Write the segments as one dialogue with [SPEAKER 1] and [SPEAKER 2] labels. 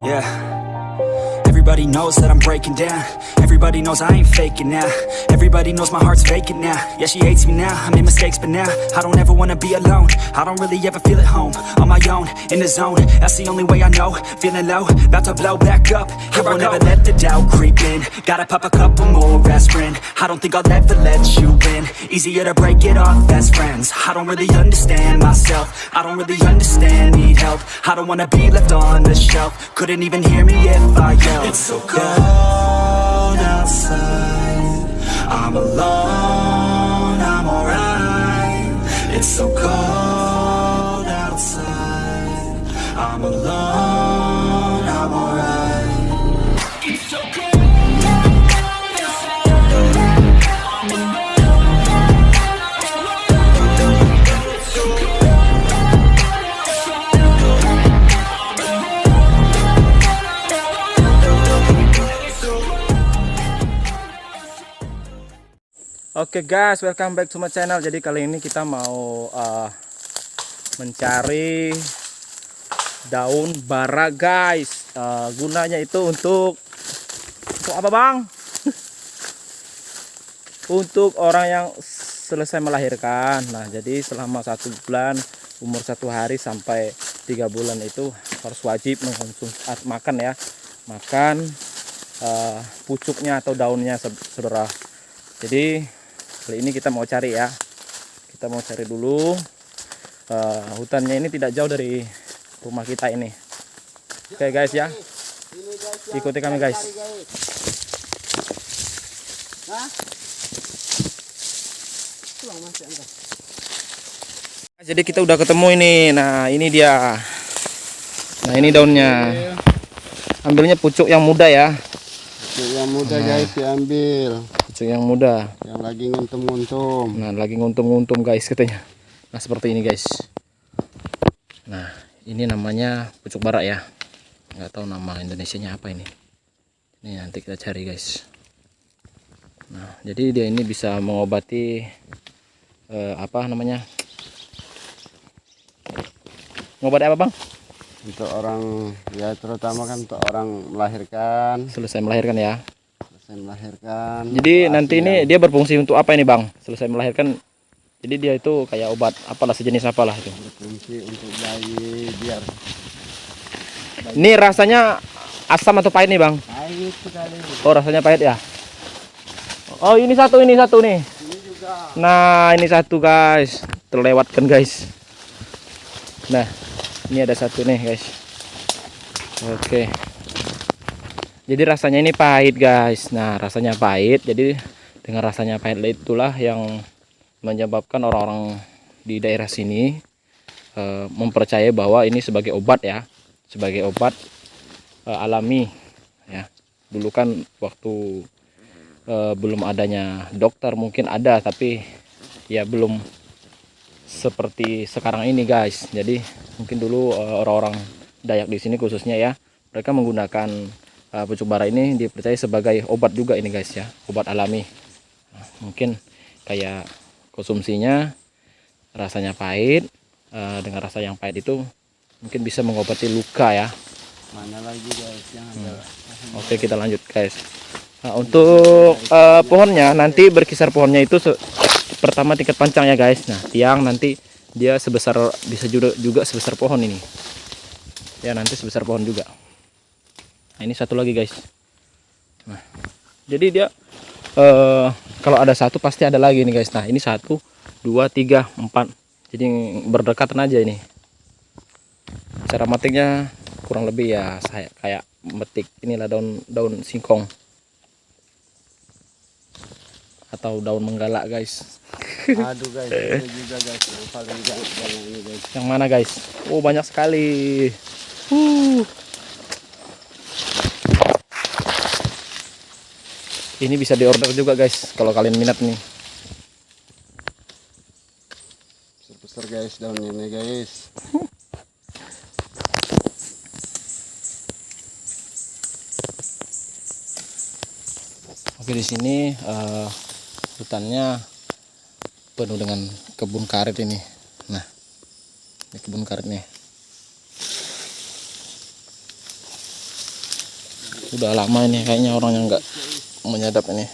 [SPEAKER 1] Yeah. Everybody knows that I'm breaking down. Everybody knows I ain't faking now. Everybody knows my heart's vacant now. Yeah, she hates me now, I made mistakes, but now I don't ever wanna be alone. I don't really ever feel at home. On my own, in the zone, that's the only way I know. Feeling low, about to blow back up. Here I won't ever let the doubt creep in. Gotta pop a couple more aspirin. I don't think I'll ever let you in. Easier to break it off best friends. I don't really understand myself. I don't really understand, need help. I don't wanna be left on the shelf. Couldn't even hear me if I yelled. It's so cold outside, I'm alone, I'm alright. It's so cold outside, I'm alone, I'm alright. It's so cold.
[SPEAKER 2] Oke guys, welcome back to my channel. Jadi kali ini kita mau mencari daun bara guys. Gunanya itu untuk apa bang? Untuk orang yang selesai melahirkan. Nah jadi selama 1 bulan, umur 1 hari sampai 3 bulan itu harus wajib mengkonsumsi makan ya. Makan pucuknya atau daunnya saudara. Jadi kali ini kita mau cari ya. Kita mau cari dulu. Hutannya ini tidak jauh dari rumah kita ini. Oke guys ya. Ikuti kami guys. Jadi kita udah ketemu ini. Nah ini dia. Nah ini daunnya. Ambilnya pucuk yang muda ya.
[SPEAKER 3] Pucuk yang muda guys diambil.
[SPEAKER 2] Pucuk yang muda.
[SPEAKER 3] Yang lagi nguntum-nguntum.
[SPEAKER 2] Nah lagi nguntum-nguntum guys katanya. Nah seperti ini guys. Nah ini namanya pucuk bara ya. Nggak tahu nama Indonesianya apa ini. Ini nanti kita cari guys. Nah jadi dia ini bisa mengobati apa namanya? Ngobati apa bang?
[SPEAKER 3] Untuk orang ya terutama kan untuk orang melahirkan.
[SPEAKER 2] Selesai melahirkan ya.
[SPEAKER 3] Selesai melahirkan.
[SPEAKER 2] Jadi nanti ini dia berfungsi untuk apa ini bang? Selesai melahirkan. Jadi dia itu kayak obat apalah sejenis apalah itu.
[SPEAKER 3] Berfungsi untuk bayi biar.
[SPEAKER 2] Ini rasanya asam atau pahit nih bang?
[SPEAKER 3] Pahit sekali.
[SPEAKER 2] Oh rasanya pahit ya. Oh ini satu nih.
[SPEAKER 3] Ini juga.
[SPEAKER 2] Nah ini satu guys. Terlewatkan guys. Nah ini ada satu nih guys. Oke. Jadi rasanya ini pahit guys. Nah rasanya pahit. Jadi dengan rasanya pahit itulah yang menyebabkan orang-orang di daerah sini mempercayai bahwa ini sebagai obat ya, sebagai obat alami ya. Dulu kan waktu belum adanya dokter mungkin ada, tapi ya belum seperti sekarang ini guys. Jadi mungkin dulu orang-orang Dayak di sini khususnya ya, mereka menggunakan pucuk bara ini dipercaya sebagai obat juga ini guys ya, obat alami. Nah, mungkin kayak konsumsinya rasanya pahit, dengan rasa yang pahit itu mungkin bisa mengobati luka ya.
[SPEAKER 3] Mana lagi guys yang ada.
[SPEAKER 2] Oke kita lanjut guys. Nah, untuk pohonnya nanti berkisar pohonnya itu pertama tingkat panjang ya guys. Nah tiang nanti dia sebesar bisa juga sebesar pohon ini ya, nanti sebesar pohon juga. Nah ini satu lagi guys. Nah jadi dia kalau ada satu pasti ada lagi nih guys. Nah ini 1 2 3 4, jadi berdekatan aja ini. Cara metiknya kurang lebih ya saya kayak metik inilah daun singkong atau daun menggalak guys.
[SPEAKER 3] Aduh guys, ini juga guys yang paling jangan ini guys.
[SPEAKER 2] Yang mana guys? Oh banyak sekali. Ini bisa diorder juga guys kalau kalian minat nih.
[SPEAKER 3] Besar guys daunnya nih guys.
[SPEAKER 2] Oke di sini hutannya penuh dengan kebun karet ini. Nah ini kebun karet nih. Udah lama ini kayaknya orang yang nggak menyadap ini.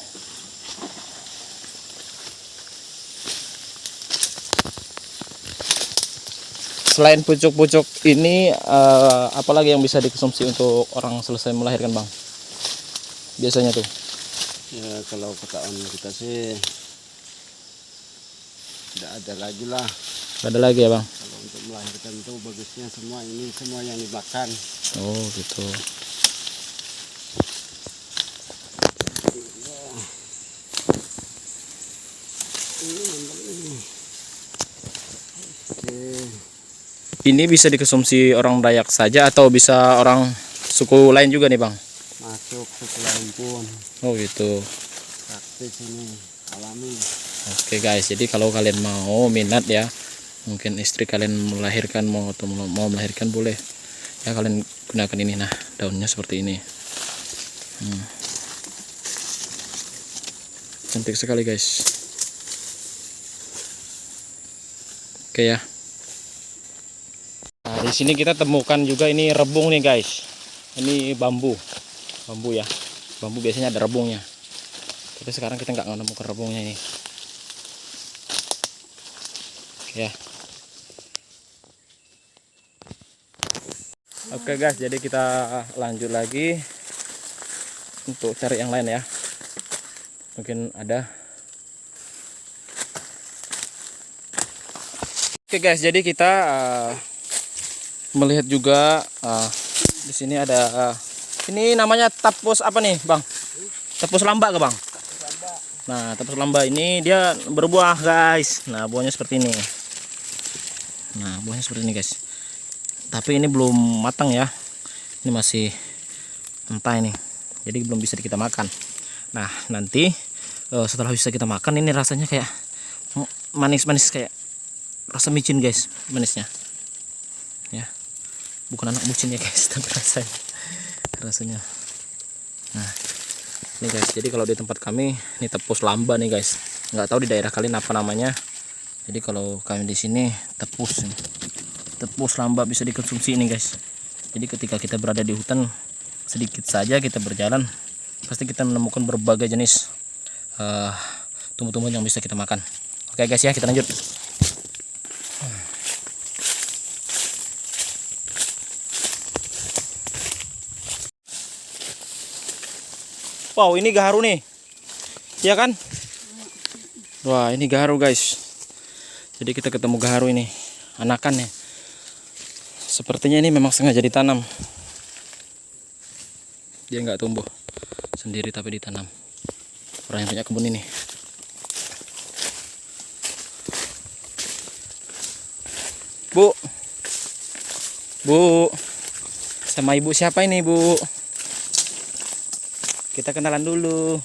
[SPEAKER 2] Selain pucuk-pucuk ini, apalagi yang bisa dikonsumsi untuk orang selesai melahirkan, Bang? Biasanya tuh.
[SPEAKER 3] Ya kalau ketahuan kita sih tidak ada lagi lah.
[SPEAKER 2] Nggak ada lagi ya, Bang?
[SPEAKER 3] Kalau untuk melahirkan itu bagusnya semua ini semua yang dimakan.
[SPEAKER 2] Oh gitu.
[SPEAKER 3] Oke.
[SPEAKER 2] Ini bisa dikonsumsi orang Dayak saja atau bisa orang suku lain juga nih, Bang?
[SPEAKER 3] Masuk suku lain pun
[SPEAKER 2] Oh gitu.
[SPEAKER 3] praktis ini alami.
[SPEAKER 2] Oke guys, jadi kalau kalian mau minat ya, mungkin istri kalian melahirkan atau mau melahirkan boleh ya, kalian gunakan ini. Nah, daunnya seperti ini. Cantik sekali guys. Oke ya. Nah, di sini kita temukan juga ini rebung nih guys. Ini bambu ya. Bambu biasanya ada rebungnya, tapi sekarang kita nggak menemukan rebungnya ini. Oke ya. Oke guys, jadi kita lanjut lagi untuk cari yang lain ya. Mungkin ada. Oke guys, jadi kita melihat juga di sini ada ini namanya tapus apa nih, Bang? Tapus lamba ke, Bang? Nah, tapus lamba ini dia berbuah guys. Nah, buahnya seperti ini. Nah, buahnya seperti ini guys. Tapi ini belum matang ya. Ini masih mentah ini. Jadi belum bisa kita makan. Nah, nanti setelah bisa kita makan, ini rasanya kayak manis-manis, kayak rasa micin guys, manisnya. Ya. Bukan anak bucin ya guys, tapi rasanya. Nah, ini guys, jadi kalau di tempat kami ini tepus lamba nih guys. Nggak tahu di daerah kalian apa namanya. Jadi kalau kami di sini tepus lamba bisa dikonsumsi ini guys. Jadi ketika kita berada di hutan, sedikit saja kita berjalan, pasti kita menemukan berbagai jenis tumbuh-tumbuhan yang bisa kita makan. Oke guys ya, kita lanjut. Wow, ini gaharu nih. Iya kan? Wah, ini gaharu guys. Jadi kita ketemu gaharu ini, anakannya. Sepertinya ini memang sengaja ditanam. Dia nggak tumbuh sendiri tapi ditanam. Orang yang punya kebun ini. Bu. Bu. Sama ibu siapa ini, Bu? Kita kenalan dulu.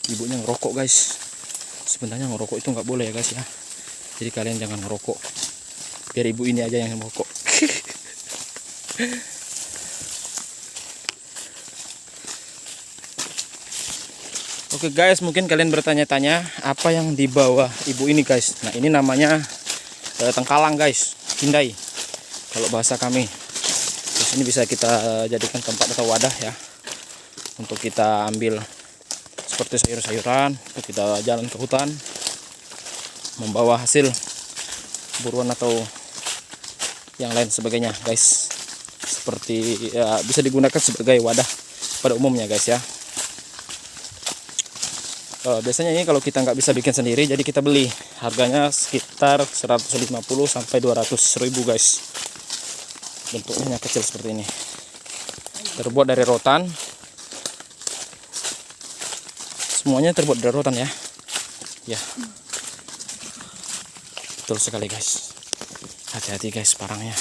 [SPEAKER 2] Ibunya ngerokok guys. Sebenarnya ngerokok itu nggak boleh ya guys ya. Jadi kalian jangan ngerokok. Biar ibu ini aja yang ngerokok. Oke guys, mungkin kalian bertanya-tanya apa yang di bawah ibu ini guys. Nah, ini namanya tengkalang guys. Hindai kalau bahasa kami. Di sini bisa kita jadikan tempat atau wadah ya, untuk kita ambil seperti sayur-sayuran, untuk kita jalan ke hutan membawa hasil buruan atau yang lain sebagainya guys. Seperti ya, bisa digunakan sebagai wadah pada umumnya guys ya. Biasanya ini kalau kita nggak bisa bikin sendiri, jadi kita beli. Harganya sekitar 150 sampai 200.000 guys. Bentuknya kecil seperti ini. Terbuat dari rotan. Semuanya terbuat dari rotan ya. Ya. Betul sekali guys. Hati-hati guys parangnya.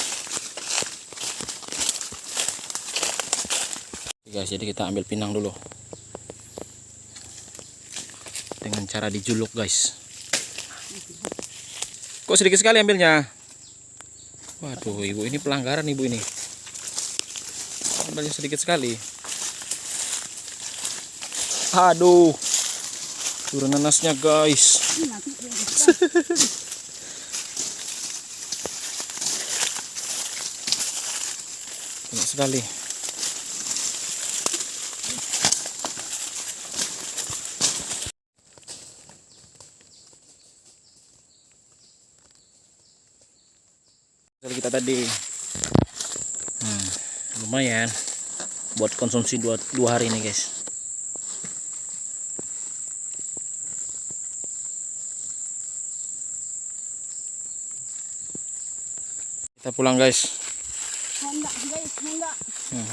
[SPEAKER 2] Guys, jadi kita ambil pinang dulu. Dengan cara dijuluk guys. Kok sedikit sekali ambilnya? Waduh, ibu ini pelanggaran ibu ini. Ambilnya sedikit sekali. Aduh, turun nanasnya guys. sekali. Kita tadi lumayan buat konsumsi dua hari ini guys. Kita pulang guys.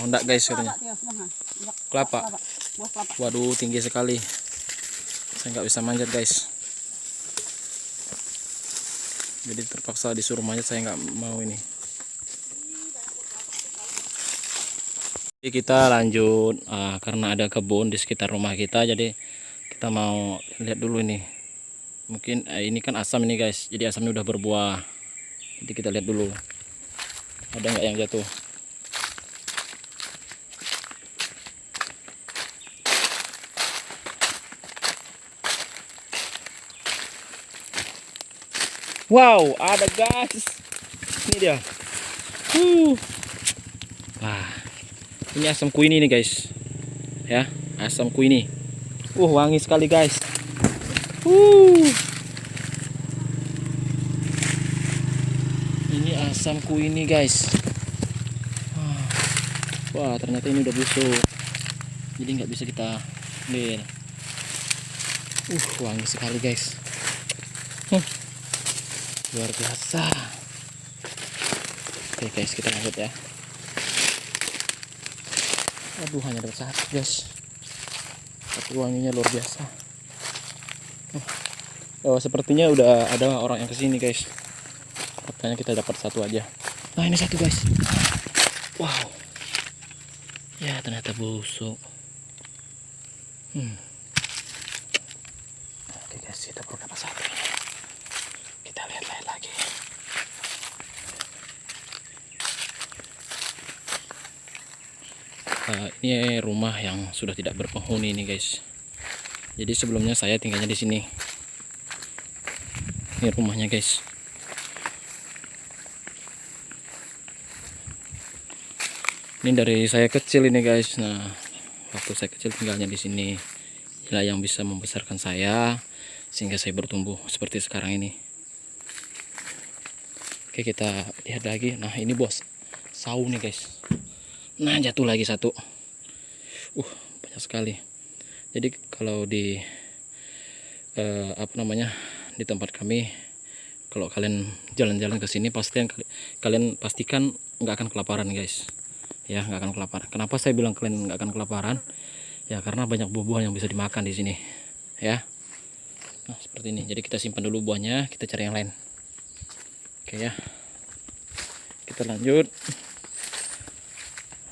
[SPEAKER 2] Honda guys katanya. Kelapa. Waduh, tinggi sekali. Saya nggak bisa manjat guys. Jadi terpaksa disuruh manjat, saya nggak mau ini. Jadi kita lanjut karena ada kebun di sekitar rumah kita, jadi kita mau lihat dulu ini. Mungkin ini kan asam ini guys, jadi asamnya udah berbuah. Jadi kita lihat dulu ada nggak yang jatuh. Wow, ada guys. Ini dia. Wah, ini asam kuini nih guys. Ya, asam kuini. Wangi sekali guys. Ini asam kuini guys. Wah, ternyata ini udah busuk. Jadi nggak bisa kita ambil. Wangi sekali guys. Luar biasa. Oke guys, kita lanjut ya. Aduh, hanya dapat satu guys, tapi wanginya luar biasa. Sepertinya udah ada orang yang kesini guys. Katanya kita dapat satu aja. Nah, ini satu guys. Wow, ya ternyata busuk. Oke guys, kita baru dapat satu. Kita lihat-lihat lagi. Ini rumah yang sudah tidak berpenghuni ini guys. Jadi sebelumnya saya tinggalnya di sini. Ini rumahnya guys. Ini dari saya kecil ini guys. Nah, waktu saya kecil tinggalnya di sini. Inilah yang bisa membesarkan saya sehingga saya bertumbuh seperti sekarang ini. Oke, kita lihat lagi. Nah, ini bos sawu nih guys. Nah, jatuh lagi satu. Banyak sekali. Jadi kalau di di tempat kami, kalau kalian jalan-jalan ke sini kalian pastikan nggak akan kelaparan guys. Ya, nggak akan kelaparan. Kenapa saya bilang kalian nggak akan kelaparan? Ya, karena banyak buah-buahan yang bisa dimakan di sini. Ya. Nah, seperti ini. Jadi kita simpan dulu buahnya, kita cari yang lain. Oke ya. Kita lanjut.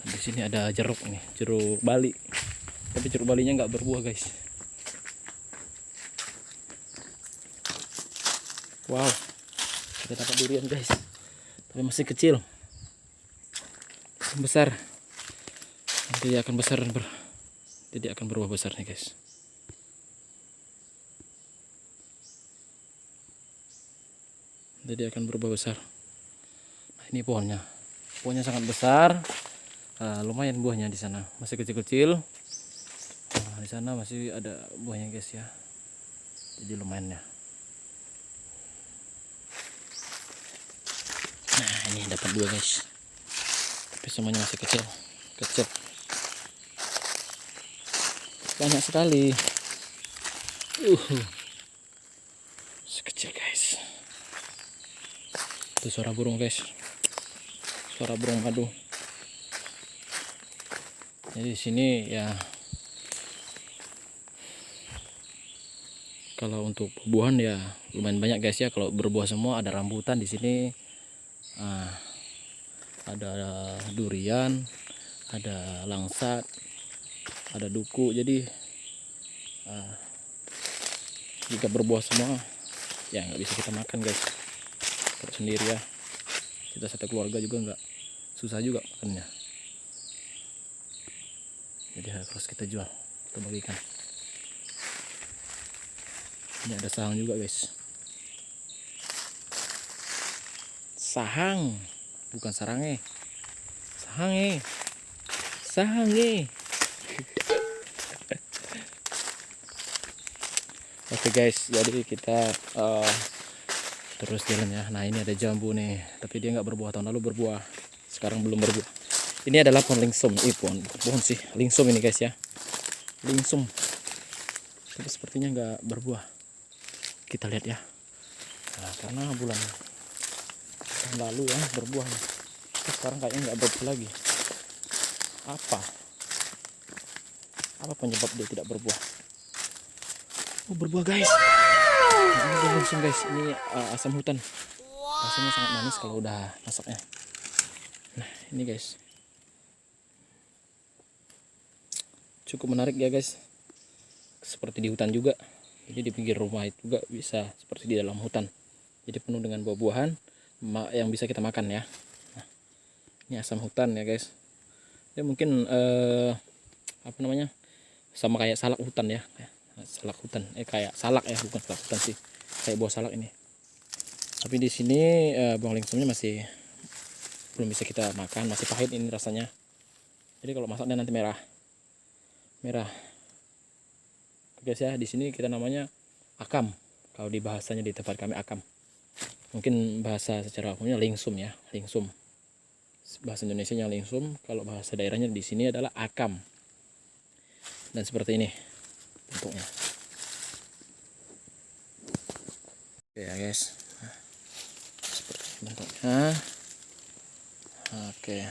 [SPEAKER 2] Di sini ada jeruk nih, jeruk Bali. Tapi jeruk Balinya nggak berbuah guys. Wow, kita dapat durian guys. Tapi masih kecil. Besar. Nanti dia akan besar dan jadi akan berbuah besar nih guys. Jadi akan berubah besar. Nah, ini pohonnya. Pohonnya sangat besar. Lumayan buahnya di sana. Masih kecil-kecil. Nah, di sana masih ada buahnya guys ya. Jadi lumayan ya. Nah, ini dapat dua guys. Tapi semuanya masih kecil. Kecil. Banyak sekali. Sekecil guys. Itu suara burung guys, suara burung madu. Jadi di sini ya, kalau untuk buah ya lumayan banyak guys ya. Kalau berbuah semua, ada rambutan di sini, ada durian, ada langsat, ada duku. Jadi jika berbuah semua ya nggak bisa kita makan guys. Kalau sendiri ya, kita satu keluarga juga nggak susah juga makannya. Jadi harus kita jual atau bagikan. Ini ada sahang juga guys. Sahang, bukan sarange. Sange. Sange. Oke guys, jadi kita terus jalan ya. Nah ini ada jambu nih, tapi dia nggak berbuah. Tahun lalu berbuah, sekarang belum berbuah. Ini adalah pohon lingsum, pohon sih lingsum ini guys ya, lingsum. Tapi sepertinya nggak berbuah. Kita lihat ya. Nah, karena bulan tahun lalu ya berbuah, terus sekarang kayaknya nggak berbuah lagi. Apa penyebab dia tidak berbuah? Oh berbuah guys. Ini dia lingsum guys. Ini asam hutan. Rasanya sangat manis kalau udah masaknya. Nah ini guys, cukup menarik ya guys. Seperti di hutan juga. Jadi di pinggir rumah itu juga bisa seperti di dalam hutan. Jadi penuh dengan buah-buahan yang bisa kita makan ya. Nah, ini asam hutan ya guys. Dia mungkin apa namanya, sama kayak salak hutan ya. Salak hutan, kayak salak ya, bukan salak hutan sih. Kayak buah salak ini. Tapi di sini buah lingsumnya masih belum bisa kita makan, masih pahit ini rasanya. Jadi kalau masaknya nanti merah. Guys ya, di sini kita namanya akam. Kalau di bahasanya di tempat kami akam. Mungkin bahasa secara umumnya lingsum ya, lingsum. Bahasa Indonesianya lingsum, kalau bahasa daerahnya di sini adalah akam. Dan seperti ini bentuknya. Oke ya guys. Nah, seperti bentuknya. Oke.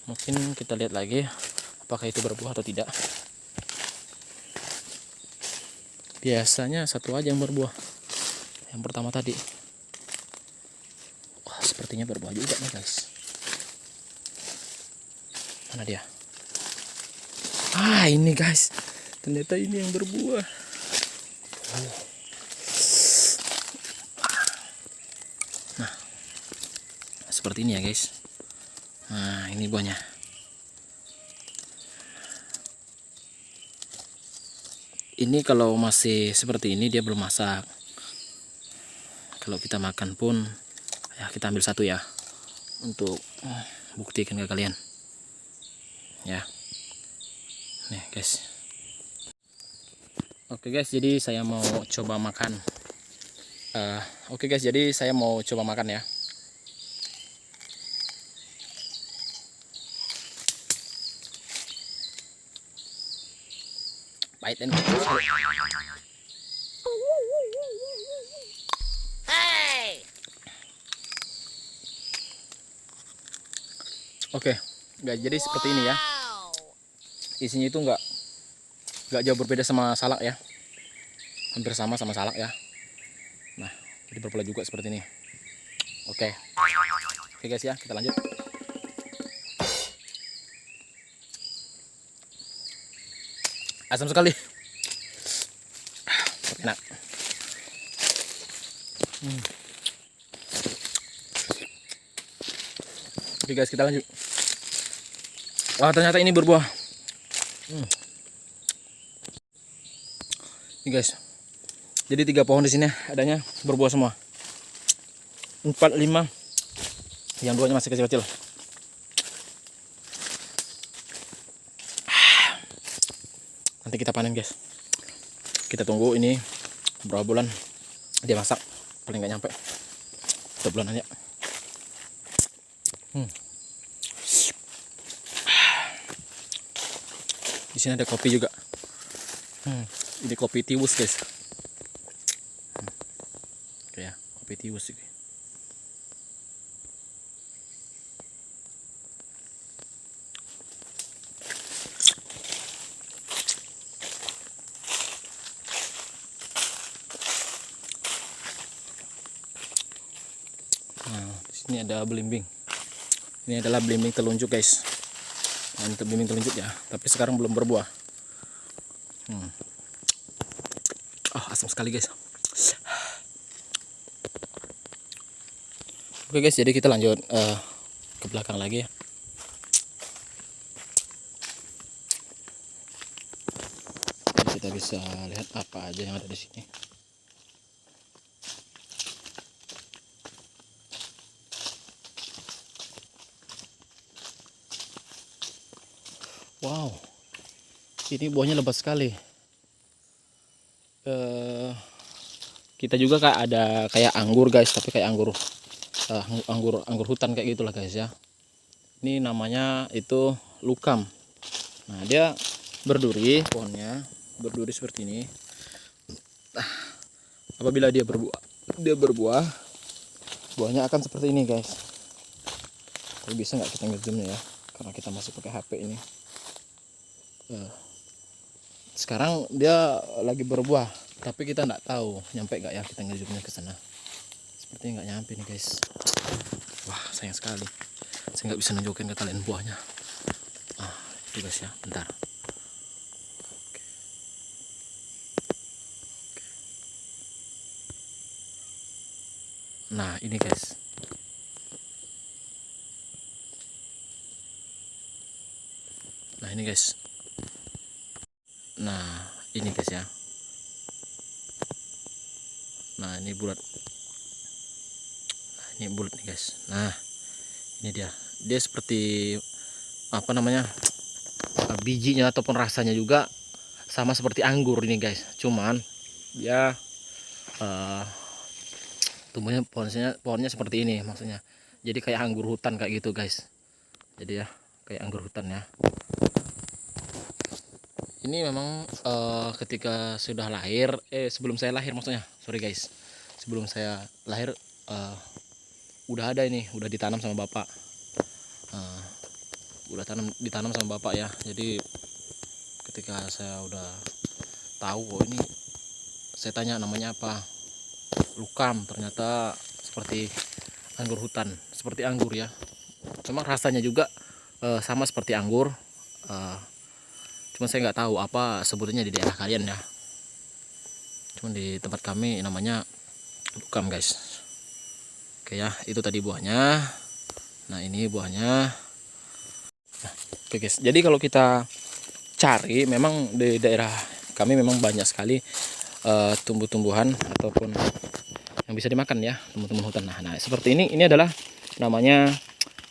[SPEAKER 2] Mungkin kita lihat lagi apakah itu berbuah atau tidak. Biasanya satu aja yang berbuah. Yang pertama tadi. Wah, sepertinya berbuah juga nih guys. Mana dia? Ah, ini guys. Ternyata ini yang berbuah. Nah, seperti ini ya guys. Nah ini buahnya. Ini kalau masih seperti ini dia belum masak. Kalau kita makan pun ya kita ambil satu ya, untuk buktikan ke kalian ya. Nih guys. Oke guys, jadi saya mau coba makan. Oke guys, jadi saya mau coba makan ya. Pahit dan Oke guys, jadi seperti ini ya. Isinya itu nggak jauh berbeda sama salak ya, hampir sama salak ya. Nah jadi berpola juga seperti ini. Oke guys ya, kita lanjut. Asam sekali. Enak. Oke guys, kita lanjut. Wah ternyata ini berbuah. Ini guys. Jadi 3 pohon di sini adanya berbuah semua. 4, 5. Yang 2-nya masih kecil-kecil. Nanti kita panen guys. Kita tunggu ini berapa bulan dia masak. Paling nggak nyampe 1 bulan aja. Di sini ada kopi juga. Ini kopi tiwus guys. Oke ya, kopi tiwus ini. Nah, di sini ada belimbing. Ini adalah belimbing telunjuk guys. Nah, untuk belimbing telunjuk ya, tapi sekarang belum berbuah. Oh, asam sekali guys. Oke guys, jadi kita lanjut ke belakang lagi ya. Di kita bisa lihat apa aja yang ada di sini. Wow, ini buahnya lebat sekali. Kita juga kayak ada kayak anggur guys, tapi kayak anggur hutan kayak gitulah guys ya. Ini namanya itu lukam. Nah, dia berduri, pohonnya berduri seperti ini. Apabila dia berbuah, buahnya akan seperti ini guys. Tapi bisa nggak kita ngezoomnya ya, karena kita masih pakai HP ini. Sekarang dia lagi berbuah, tapi kita nggak tahu nyampe nggak ya kita ngezoomnya ke sana. Sepertinya nggak nyampe nih guys. Wah, sayang sekali. Saya nggak bisa nunjukin ke kalian buahnya. Itu guys ya, bentar. Nah, ini guys. Nah, ini guys. Nah, ini guys ya. Nah, ini bulat. Nah, ini bulat nih guys. Nah, ini dia. Dia seperti apa namanya? Bijinya ataupun rasanya juga sama seperti anggur ini guys. Cuman dia tumbuhnya pohonnya seperti ini maksudnya. Jadi kayak anggur hutan kayak gitu guys. Jadi ya kayak anggur hutan ya. Ini memang ketika sudah lahir, sebelum saya lahir maksudnya, sorry guys, sebelum saya lahir udah ada ini, udah ditanam sama bapak, ditanam sama bapak ya. Jadi ketika saya udah tahu, oh ini, saya tanya namanya apa, lukam, ternyata seperti anggur hutan, seperti anggur ya. Memang rasanya juga sama seperti anggur. Cuman saya nggak tahu apa sebutannya di daerah kalian ya. Cuman di tempat kami namanya lukam guys. Oke ya, itu tadi buahnya. Nah, ini buahnya. Nah, oke guys, jadi kalau kita cari, memang di daerah kami memang banyak sekali tumbuh-tumbuhan ataupun yang bisa dimakan ya, tumbuh-tumbuhan hutan. Nah, seperti ini adalah namanya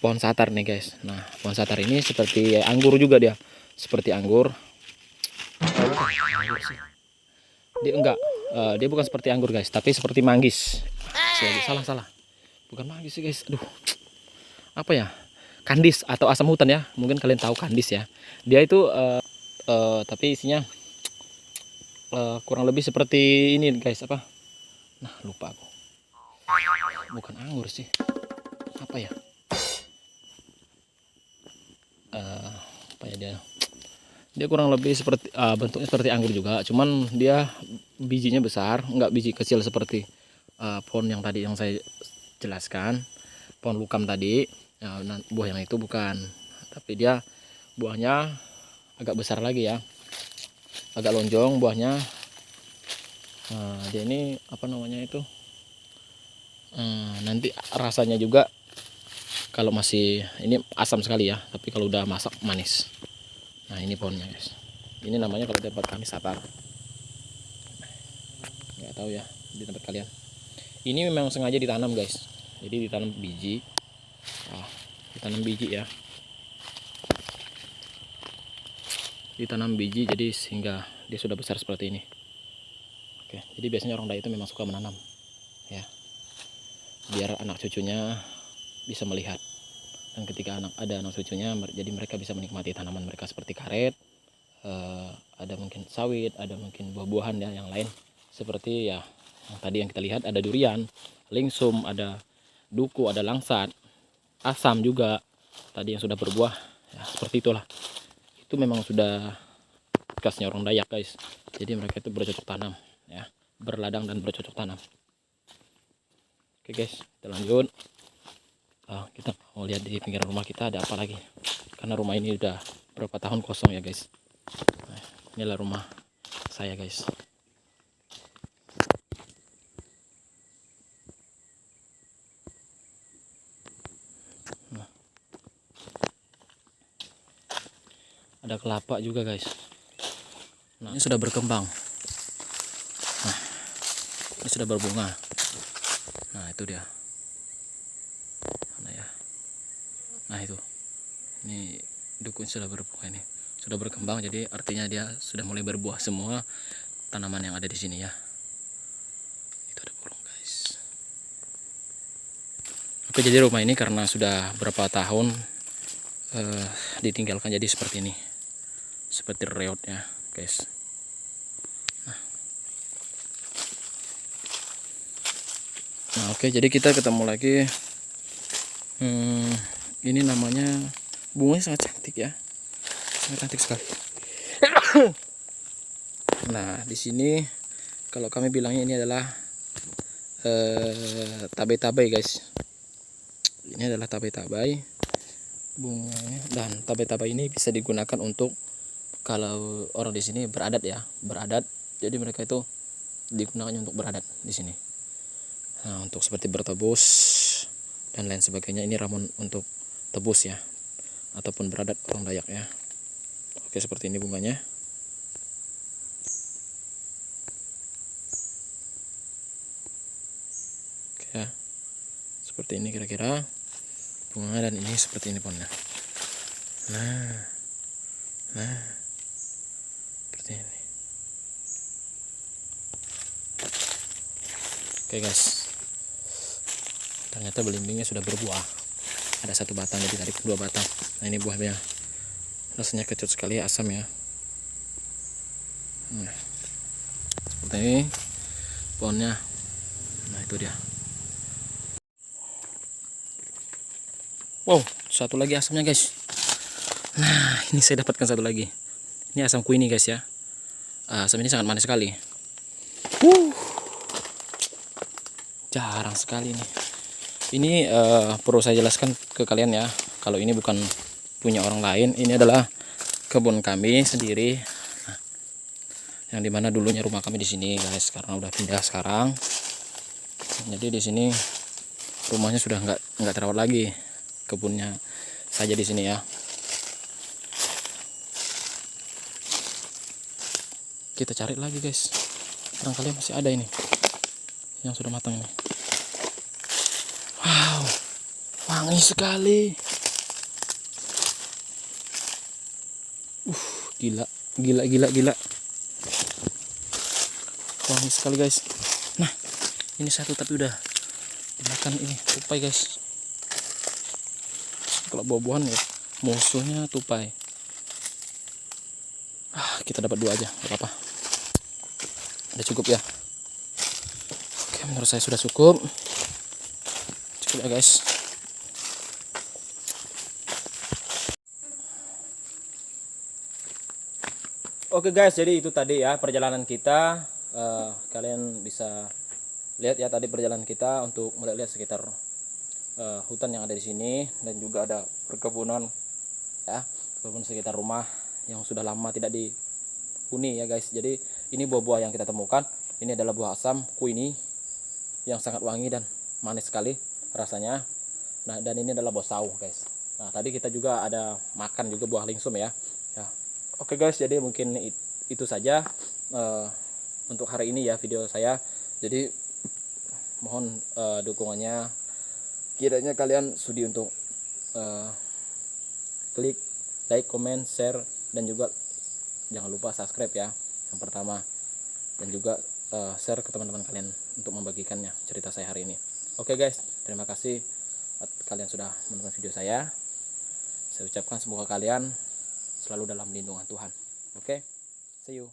[SPEAKER 2] pohon satar nih guys. Nah, pohon satar ini seperti anggur juga dia. Seperti anggur. Dia enggak, dia bukan seperti anggur guys, tapi seperti manggis. Salah. Bukan manggis sih guys. Aduh. Apa ya? Kandis atau asam hutan ya. Mungkin kalian tahu kandis ya. Dia itu tapi isinya kurang lebih seperti ini guys, apa? Nah, lupa aku. Bukan anggur sih. Apa ya? Apa ya dia? Dia kurang lebih seperti bentuknya seperti anggur juga, cuman dia bijinya besar, enggak biji kecil seperti pohon yang tadi yang saya jelaskan, pohon lukam tadi. Nah, buah yang itu bukan, tapi dia buahnya agak besar lagi ya, agak lonjong buahnya. Dia ini apa namanya itu, nanti rasanya juga kalau masih ini asam sekali ya, tapi kalau udah masak manis. Nah, ini pohonnya guys. Ini namanya kalau di tempat kami satar. Nggak tahu ya di tempat kalian. Ini memang sengaja ditanam guys. Jadi ditanam biji. Ditanam biji ya. Ditanam biji jadi sehingga dia sudah besar seperti ini. Oke, jadi biasanya orang Dayak itu memang suka menanam ya. Biar anak cucunya bisa melihat. Dan ketika ada anak cucunya, jadi mereka bisa menikmati tanaman mereka seperti karet, ada mungkin sawit, ada mungkin buah-buahan ya yang lain, seperti ya yang tadi yang kita lihat, ada durian, lingsum, ada duku, ada langsat, asam juga tadi yang sudah berbuah ya, seperti itulah. Itu memang sudah khasnya orang Dayak guys. Jadi mereka itu bercocok tanam ya, berladang dan bercocok tanam. Oke guys, kita lanjut. Kita mau lihat di pinggiran rumah kita ada apa lagi, karena rumah ini udah berapa tahun kosong ya guys. Nah, inilah rumah saya guys. Nah, ada kelapa juga guys. Nah, ini sudah berkembang. Nah, ini sudah berbunga. Nah, itu dia. Mana ya? Nah, itu. Ini dukun sudah berbunga ini. Sudah berkembang, jadi artinya dia sudah mulai berbuah semua tanaman yang ada di sini ya. Itu ada burung, guys. Oke, jadi rumah ini karena sudah berapa tahun ditinggalkan jadi seperti ini. Seperti reotnya, guys. Nah, oke, jadi kita ketemu lagi. Ini namanya bunganya sangat cantik ya, sangat cantik sekali. Nah, di sini kalau kami bilangnya ini adalah tabai-tabai, guys. Ini adalah tabai-tabai bunganya, dan tabai-tabai ini bisa digunakan untuk kalau orang di sini beradat ya, beradat. Jadi mereka itu digunakan untuk beradat di sini. Nah, untuk seperti bertebus dan lain sebagainya, ini ramuan untuk tebus ya, ataupun beradat orang Dayak ya. Oke, seperti ini bunganya. Oke ya, seperti ini kira-kira bunga, dan ini seperti ini pohonnya. Nah, seperti ini. Oke guys, ternyata belimbingnya sudah berbuah. Ada 1 batang, jadi tarik 2 batang. Nah, ini buahnya. Rasanya kecut sekali, asam ya. Nah, seperti ini pohonnya. Nah, itu dia. Wow, 1 lagi asamnya, guys. Nah, ini saya dapatkan 1 lagi. Ini asam kuini, guys ya. Asam ini sangat manis sekali. Jarang sekali nih. Ini perlu saya jelaskan ke kalian ya, kalau ini bukan punya orang lain, ini adalah kebun kami sendiri. Nah, yang dimana dulunya rumah kami di sini, guys, karena udah pindah sekarang. Jadi di sini rumahnya sudah nggak terawat lagi, kebunnya saja di sini ya. Kita cari lagi, guys, barangkali masih ada ini yang sudah matang ini. Wow, wangi sekali. Gila. Wangi sekali, guys. Nah, ini 1 tapi udah dimakan ini tupai, guys. Kalau buah-buahan ya musuhnya tupai. Kita dapat 2 aja, gak apa-apa. Udah cukup ya. Oke, menurut saya sudah cukup ya, guys. Oke guys, jadi itu tadi ya perjalanan kita. Kalian bisa lihat ya tadi perjalanan kita untuk melihat sekitar hutan yang ada di sini, dan juga ada perkebunan ya, perkebunan sekitar rumah yang sudah lama tidak dihuni ya, guys. Jadi ini buah-buah yang kita temukan. Ini adalah buah asam kuini yang sangat wangi dan manis sekali rasanya. Nah, dan ini adalah buah sawu, guys. Nah, tadi kita juga ada makan juga buah lingsum ya. Oke guys, jadi mungkin itu saja untuk hari ini ya video saya. Jadi mohon dukungannya. Kiranya kalian sudi untuk klik like, comment, share, dan juga jangan lupa subscribe ya, yang pertama, dan juga share ke teman-teman kalian untuk membagikannya cerita saya hari ini. Oke guys, terima kasih kalian sudah menonton video saya. Saya ucapkan semoga kalian selalu dalam lindungan Tuhan. Oke, see you.